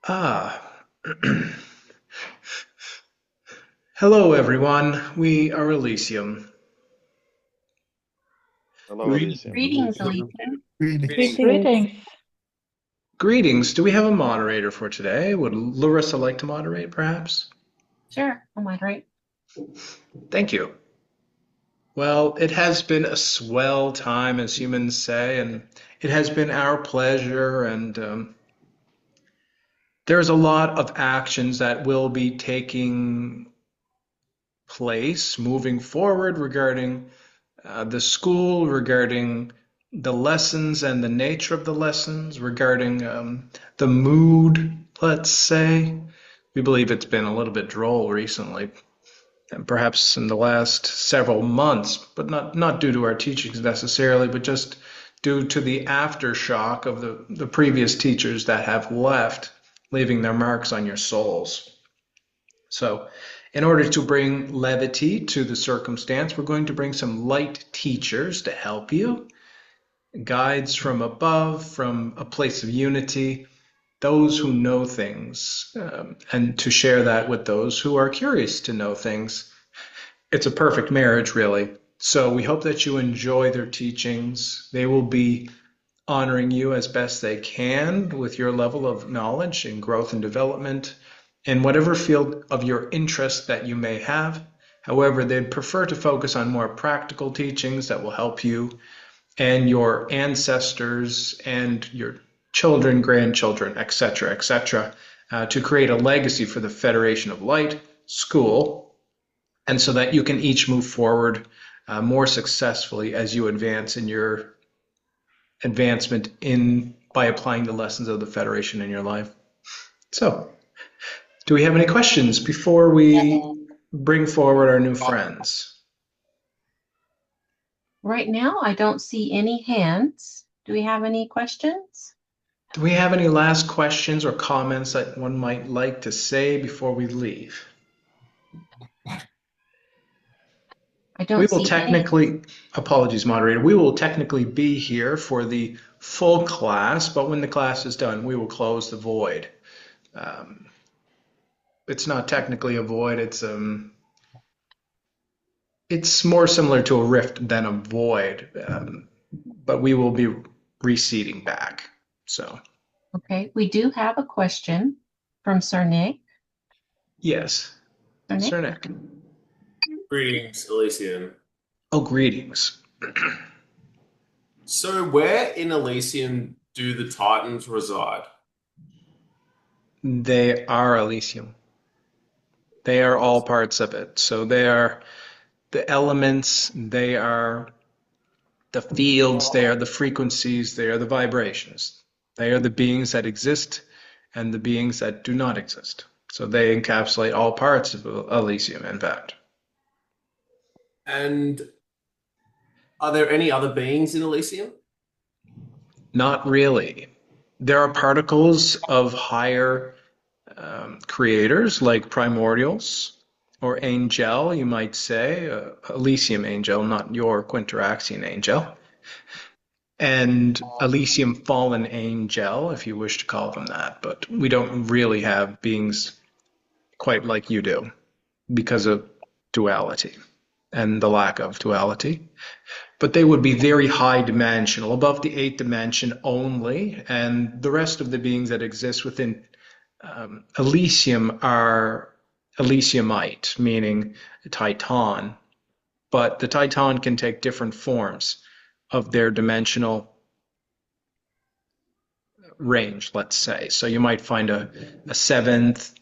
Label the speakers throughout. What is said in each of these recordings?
Speaker 1: Ah, hello everyone. We are Elysium.
Speaker 2: Hello,
Speaker 1: Greet-
Speaker 2: Elysium.
Speaker 3: Greetings, Elysium.
Speaker 4: Greetings.
Speaker 5: Greetings.
Speaker 4: Greetings.
Speaker 1: Greetings. Do we have a moderator for today? Would Larissa like to moderate, perhaps?
Speaker 3: Sure, I'll moderate.
Speaker 1: Thank you. Well, it has been a swell time, as humans say, and it has been our pleasure. And there's a lot of actions that will be taking place moving forward regarding the school, regarding the lessons and the nature of the lessons, regarding the mood, let's say. We believe it's been a little bit droll recently, and perhaps in the last several months, but not due to our teachings necessarily, but just due to the aftershock of the previous teachers that have left, leaving their marks on your souls. So, in order to bring levity to the circumstance, we're going to bring some light teachers to help you, guides from above, from a place of unity, those who know things, and to share that with those who are curious to know things. It's a perfect marriage, really. So, we hope that you enjoy their teachings. They will be honoring you as best they can with your level of knowledge and growth and development in whatever field of your interest that you may have. However, they'd prefer to focus on more practical teachings that will help you and your ancestors and your children, grandchildren, etc., to create a legacy for the Federation of Light School, and so that you can each move forward more successfully as you advance in your advancement in by applying the lessons of the Federation in your life. So, do we have any questions before we bring forward our new friends?
Speaker 3: Right now, I don't see any hands. Do we have any questions?
Speaker 1: Do we have any last questions or comments that one might like to say before we leave?
Speaker 3: I
Speaker 1: We
Speaker 3: don't
Speaker 1: will
Speaker 3: see any.
Speaker 1: technically, apologies, moderator, we will technically be here for the full class, but when the class is done, we will close the void. Um, it's not technically a void, it's more similar to a rift than a void, but we will be receding back. So,
Speaker 3: Okay, we do have a question from Sir Nick.
Speaker 1: yes,
Speaker 3: Sir Nick?
Speaker 1: Sir Nick.
Speaker 2: Greetings, Elysium.
Speaker 1: Oh, greetings.
Speaker 2: So, where in Elysium do the Titans reside?
Speaker 1: They are Elysium. They are all parts of it. So they are the elements, they are the fields, they are the frequencies, they are the vibrations. They are the beings that exist and the beings that do not exist. So they encapsulate all parts of Elysium, in fact.
Speaker 2: And are there any other beings in Elysium?
Speaker 1: Not really. There are particles of higher creators like primordials or angel, you might say, Elysium angel, not your Quinteraxian angel, and Elysium fallen angel, if you wish to call them that. But we don't really have beings quite like you do because of duality and the lack of duality. But they would be very high dimensional, above the eighth dimension only, and the rest of the beings that exist within Elysium are Elysiumite, meaning Titan. But the Titan can take different forms of their dimensional range, let's say. So you might find a seventh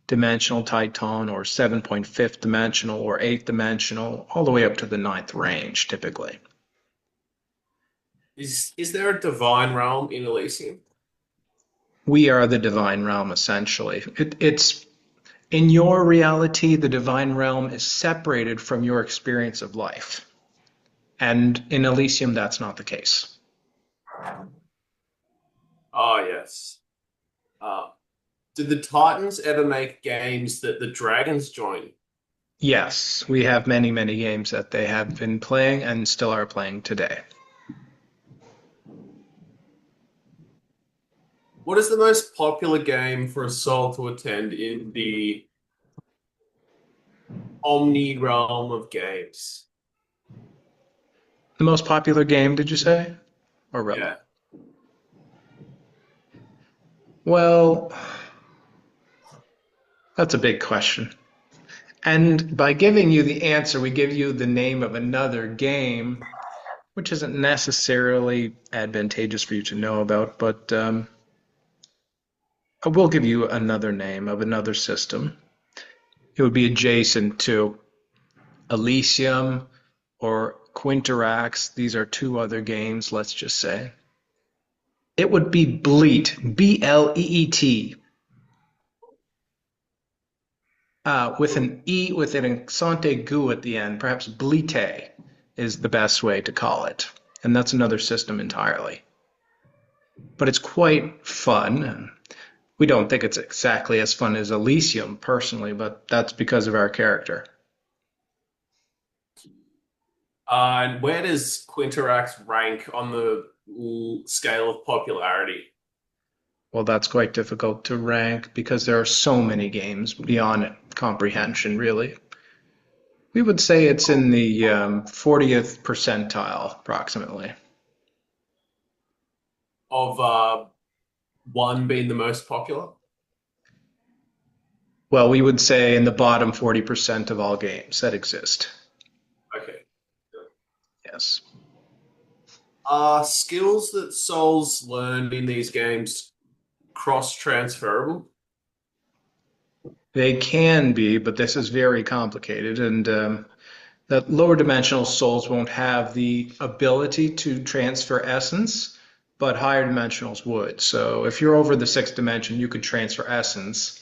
Speaker 1: dimensional Titan or 7.5 dimensional or eighth dimensional, all the way up to the ninth range, typically.
Speaker 2: Is there a divine realm in Elysium?
Speaker 1: We are the divine realm, essentially. It's in your reality, the divine realm is separated from your experience of life. And in Elysium, that's not the case.
Speaker 2: Oh, yes. Uh, did the Titans ever make games that the dragons join?
Speaker 1: Yes, we have many, many games that they have been playing and still are playing today.
Speaker 2: What is the most popular game for a soul to attend in the Omni realm of games?
Speaker 1: The most popular game, did you say? Or realm?
Speaker 2: Yeah.
Speaker 1: Well, that's a big question. And by giving you the answer, we give you the name of another game, which isn't necessarily advantageous for you to know about, but I will give you another name of another system. It would be adjacent to Elysium or Quinterax. These are two other games, let's just say. It would be Bleat, Bleet, with an E with an accent aigu at the end. Perhaps Blite is the best way to call it. And that's another system entirely. But it's quite fun. We don't think it's exactly as fun as Elysium personally, but that's because of our character.
Speaker 2: And where does Quinterax rank on the scale of popularity?
Speaker 1: Well, that's quite difficult to rank because there are so many games beyond comprehension, really. We would say it's in the 40th percentile, approximately.
Speaker 2: Of one being the most popular?
Speaker 1: Well, we would say in the bottom 40% of all games that exist.
Speaker 2: Okay.
Speaker 1: Yes.
Speaker 2: Are skills that souls learn in these games cross-transferable?
Speaker 1: They can be, but this is very complicated, and that lower dimensional souls won't have the ability to transfer essence, but higher dimensionals would. So if you're over the sixth dimension, you could transfer essence,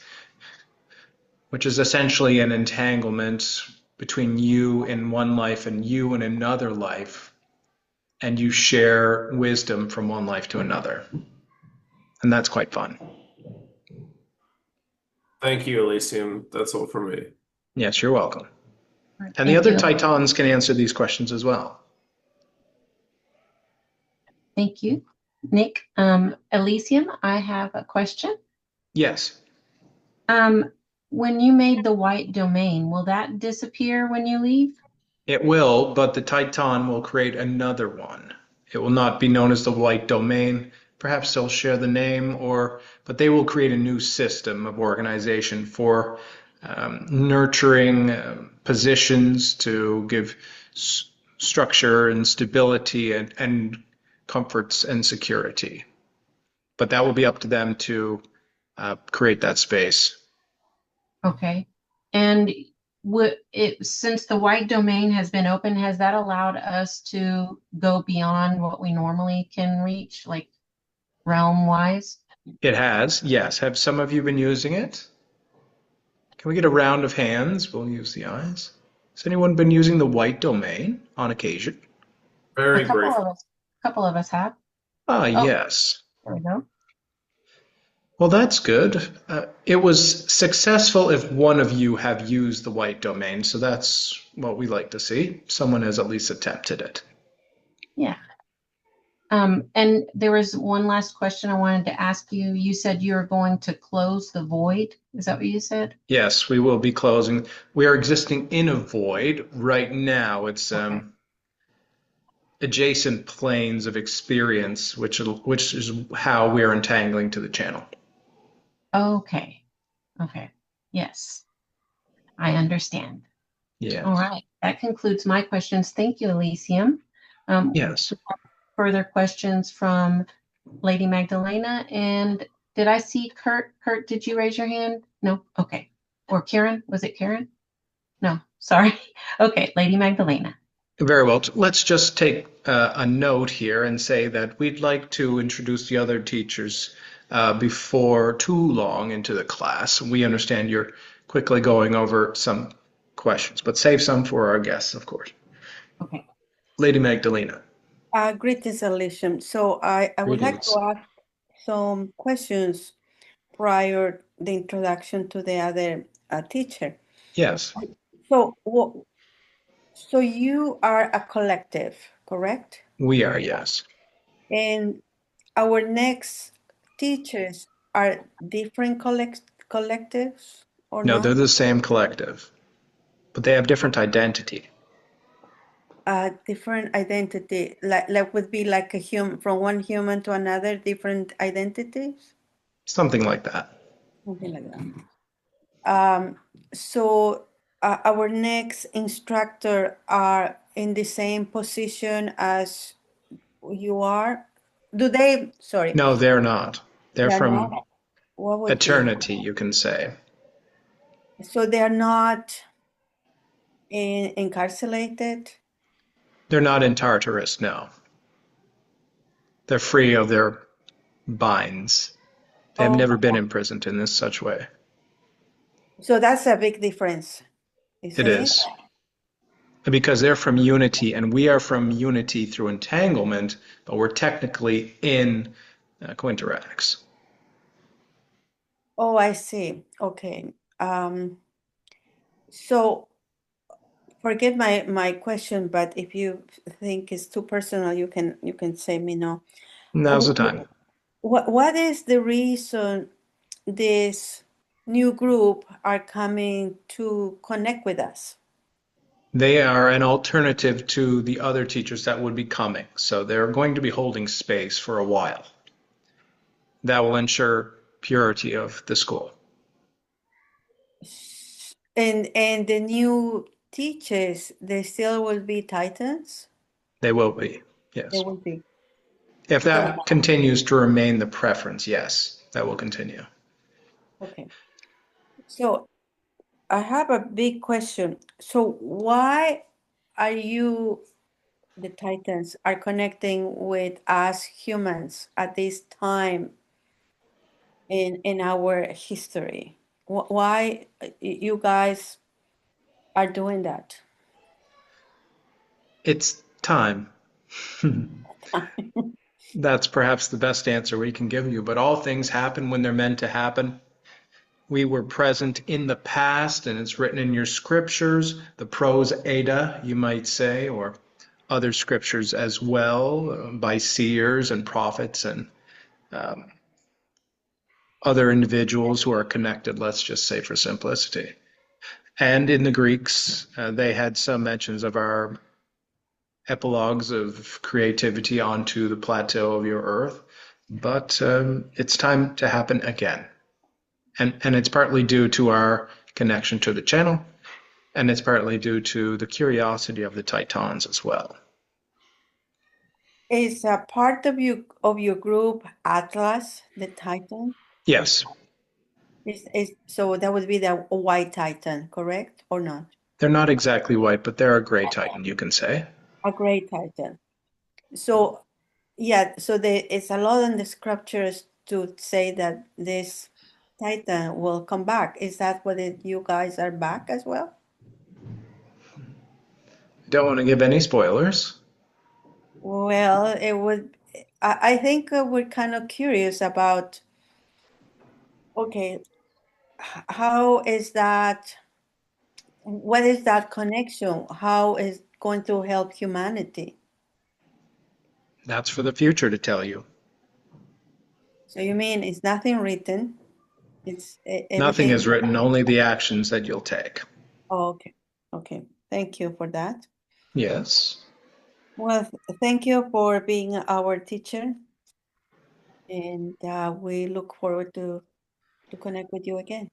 Speaker 1: which is essentially an entanglement between you in one life and you in another life, and you share wisdom from one life to another. And that's quite fun.
Speaker 2: Thank you, Elysium. That's all from me.
Speaker 1: Yes, you're welcome.
Speaker 3: All right,
Speaker 1: And the
Speaker 3: thank
Speaker 1: other
Speaker 3: you.
Speaker 1: Titans can answer these questions as well.
Speaker 3: Thank you, Nick. Elysium, I have a question.
Speaker 1: Yes,
Speaker 3: When you made the white domain, will that disappear when you leave?
Speaker 1: it will, but the Titan will create another one. It will not be known as the White Domain. Perhaps they'll share the name, but they will create a new system of organization for nurturing positions to give structure and stability and comforts and security. But that will be up to them to create that space.
Speaker 3: Okay. And since the white domain has been open, has that allowed us to go beyond what we normally can reach, like realm wise?
Speaker 1: It has, yes. Have some of you been using it? Can we get a round of hands? We'll use the eyes. Has anyone been using the white domain on occasion?
Speaker 3: A
Speaker 2: Very
Speaker 3: couple
Speaker 2: brief.
Speaker 3: of us, couple of us have.
Speaker 1: Ah,
Speaker 3: Oh,
Speaker 1: yes.
Speaker 3: there we go.
Speaker 1: Well, that's good. It was successful if one of you have used the white domain, so that's what we like to see. Someone has at least attempted it.
Speaker 3: Yeah. And there was one last question I wanted to ask you. You said you were going to close the void. Is that what you said?
Speaker 1: Yes, we will be closing. We are existing in a void right now. It's
Speaker 3: Okay.
Speaker 1: adjacent planes of experience, which is how we're entangling to the channel.
Speaker 3: Okay. Okay. Yes, I understand. All
Speaker 1: Yes.
Speaker 3: right. That concludes my questions. Thank you, Elysium.
Speaker 1: Yes.
Speaker 3: Further questions from Lady Magdalena. And did I see Kurt? Kurt, did you raise your hand? No? Okay. Or Karen? Was it Karen? No, sorry. Okay, Lady Magdalena.
Speaker 1: Very well. Let's just take a note here and say that we'd like to introduce the other teachers before too long into the class. We understand you're quickly going over some questions, but save some for our guests, of course.
Speaker 3: Okay.
Speaker 1: Lady Magdalena.
Speaker 4: Greetings, Elysium. So I would like
Speaker 1: Greetings.
Speaker 4: to ask some questions prior the introduction to the other teacher.
Speaker 1: Yes,
Speaker 4: So, so you are a collective, correct?
Speaker 1: we are, yes.
Speaker 4: And our next teachers are different collectives or
Speaker 1: No, they're
Speaker 4: not?
Speaker 1: the same collective, but they have different identity.
Speaker 4: Different identity, like would be like a human from one human to another, different identities,
Speaker 1: Something like that.
Speaker 4: something like that. So our next instructor are in the same position as you are. Do they? Sorry,
Speaker 1: No, they're not. They're
Speaker 4: they're
Speaker 1: from
Speaker 4: not. What would be?
Speaker 1: eternity, you can say.
Speaker 4: So they are not incarcerated.
Speaker 1: They're not in Tartarus, no. They're free of their binds. They have
Speaker 4: Oh,
Speaker 1: never been imprisoned in this such way.
Speaker 4: so that's a big difference,
Speaker 1: It
Speaker 4: isn't it?
Speaker 1: is. Because they're from unity and we are from unity through entanglement, but we're technically in Quinterax.
Speaker 4: Oh, I see. Okay. So forget my question, but if you think it's too personal, you can say me no.
Speaker 1: Now's the time.
Speaker 4: What is the reason this new group are coming to connect with us?
Speaker 1: They are an alternative to the other teachers that would be coming. So they're going to be holding space for a while. That will ensure purity of the school.
Speaker 4: And the new teachers, they still will be Titans?
Speaker 1: They will be,
Speaker 4: They
Speaker 1: yes.
Speaker 4: will be.
Speaker 1: If
Speaker 4: So,
Speaker 1: that continues to remain the preference, yes, that will continue.
Speaker 4: okay. So I have a big question. So why are you, the Titans, are connecting with us humans at this time in our history? Why you guys are doing that?
Speaker 1: It's time. That's perhaps the best answer we can give you, but all things happen when they're meant to happen. We were present in the past, and it's written in your scriptures, the pros Ada, you might say, or other scriptures as well, by seers and prophets and um, other individuals who are connected, let's just say for simplicity. And in the Greeks, they had some mentions of our epilogues of creativity onto the plateau of your earth. But it's time to happen again. And it's partly due to our connection to the channel, and it's partly due to the curiosity of the Titans as well.
Speaker 4: Is a part of your group Atlas, the Titan?
Speaker 1: Yes,
Speaker 4: So that would be the white Titan, correct or not?
Speaker 1: they're not exactly white, but they're a gray Titan, you can say.
Speaker 4: A gray Titan. So yeah, so it's a lot in the scriptures to say that this Titan will come back. Is that what you guys are back as well?
Speaker 1: Don't want to give any spoilers.
Speaker 4: Well, it would. I think we're kind of curious about. Okay, how is that? What is that connection? How is going to help humanity?
Speaker 1: That's for the future to tell you.
Speaker 4: So you mean it's nothing written? It's
Speaker 1: Nothing
Speaker 4: everything.
Speaker 1: is written, only the actions that you'll take.
Speaker 4: Oh, okay. Okay. Thank you for that.
Speaker 1: Yes.
Speaker 4: Well, thank you for being our teacher, and we look forward to connect with you again.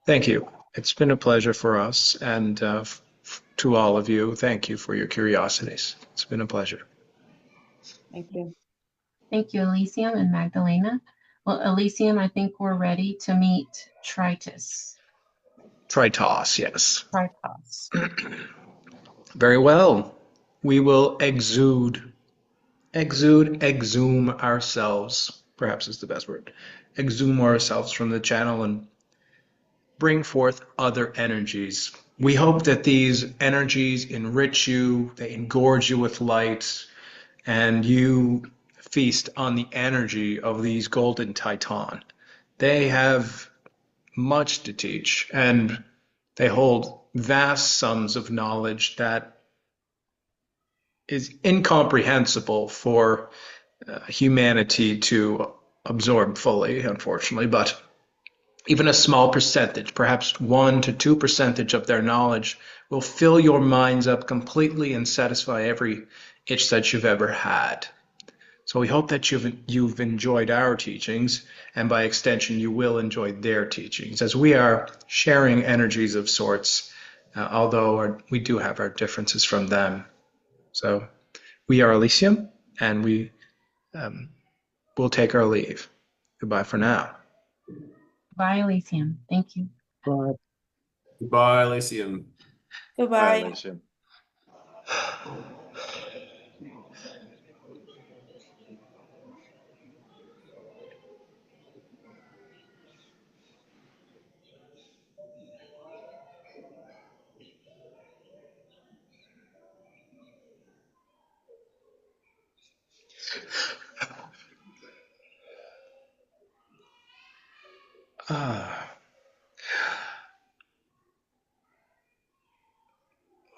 Speaker 1: Thank you. It's been a pleasure for us, and to all of you, thank you for your curiosities. It's been a pleasure.
Speaker 4: Thank you.
Speaker 3: Thank you, Elysium and Magdalena. Well, Elysium, I think we're ready to meet Tritus.
Speaker 1: Tritos, yes.
Speaker 3: Tritos.
Speaker 1: Very well. We will exhume ourselves, perhaps is the best word, exhume ourselves from the channel and bring forth other energies. We hope that these energies enrich you, they engorge you with light, and you feast on the energy of these golden titan. They have much to teach, and they hold vast sums of knowledge that is incomprehensible for humanity to absorb fully, unfortunately, but even a small percentage, perhaps 1 to 2% of their knowledge, will fill your minds up completely and satisfy every itch that you've ever had. So we hope that you've enjoyed our teachings, and by extension, you will enjoy their teachings, as we are sharing energies of sorts, although we do have our differences from them. So we are Elysium, and we will take our leave. Goodbye for now.
Speaker 3: Bye, Elysium. Thank you.
Speaker 5: Bye.
Speaker 2: Goodbye, Elysium.
Speaker 5: Bye,
Speaker 4: Goodbye.
Speaker 5: Elysium.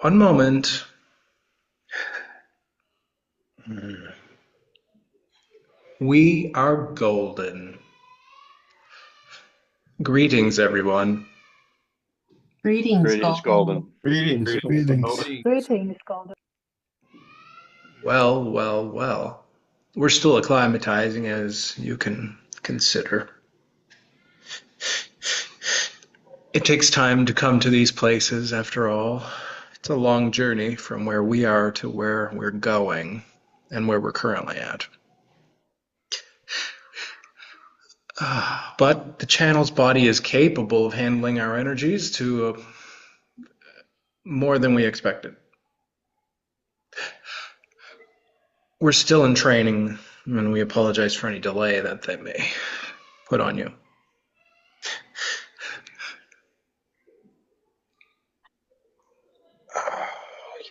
Speaker 1: One moment. We are golden. Greetings, everyone.
Speaker 3: Greetings,
Speaker 5: Greetings, Golden.
Speaker 2: Greetings.
Speaker 6: Greetings.
Speaker 7: Greetings, Golden.
Speaker 1: Well, well, well. We're still acclimatizing, as you can consider. It takes time to come to these places, after all. It's a long journey from where we are to where we're going and where we're currently at. But the channel's body is capable of handling our energies to more than we expected. We're still in training, and we apologize for any delay that they may put on you.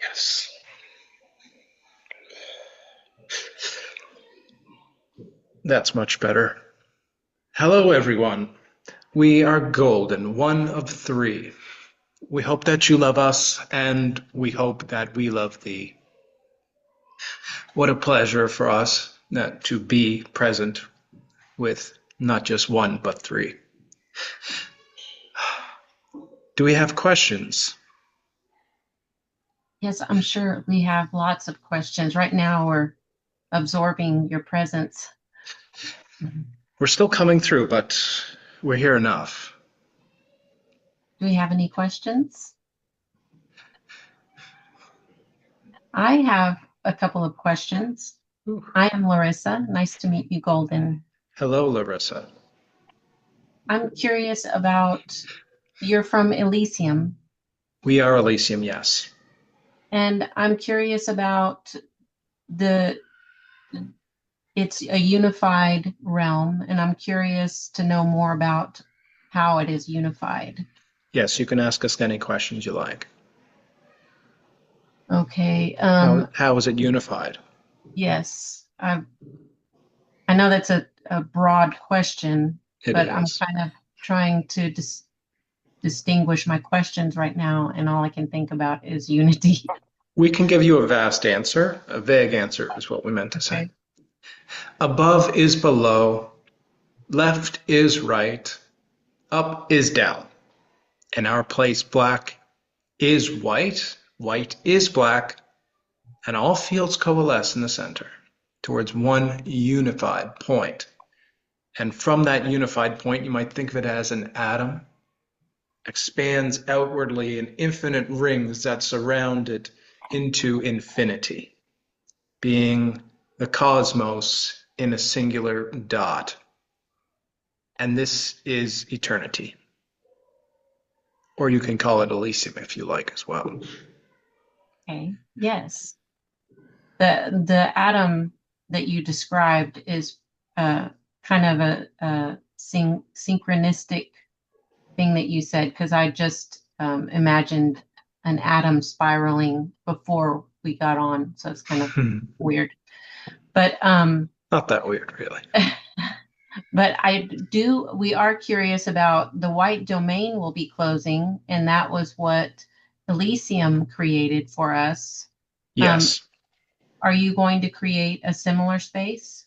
Speaker 1: Yes. That's much better. Hello, everyone. We are Golden, one of 3. We hope that you love us, and we hope that we love thee. What a pleasure for us to be present with not just 1, but 3. Do we have questions?
Speaker 3: Yes, I'm sure we have lots of questions. Right now, we're absorbing your presence.
Speaker 1: We're still coming through, but we're here enough.
Speaker 3: Do we have any questions? I have a couple of questions. I am Larissa. Nice to meet you, Golden.
Speaker 1: Hello, Larissa.
Speaker 3: I'm curious about, you're from Elysium,
Speaker 1: We are Elysium, yes.
Speaker 3: and I'm curious about it's a unified realm, and I'm curious to know more about how it is unified.
Speaker 1: Yes, you can ask us any questions you like.
Speaker 3: Okay.
Speaker 1: How is it unified?
Speaker 3: Yes. I know that's a broad question, but I'm kind of trying to distinguish my questions right now, and all I can think about is unity.
Speaker 1: We can give you a vast answer. A vague answer is what we meant to say.
Speaker 3: Okay.
Speaker 1: Above is below, left is right, up is down. In our place, black is white, white is black, and all fields coalesce in the center towards one unified point. And from that unified point, you might think of it as an atom, expands outwardly in infinite rings that surround it into infinity, being the cosmos in a singular dot. And this is eternity. Or you can call it Elysium if you like as well.
Speaker 3: Okay. Yes. The atom that you described is kind of a synchronistic thing that you said, because I just imagined an atom spiraling before we got on, so it's kind of weird. But
Speaker 1: not that weird, really.
Speaker 3: But we are curious about the white domain will be closing, and that was what Elysium created for us.
Speaker 1: Yes.
Speaker 3: Are you going to create a similar space?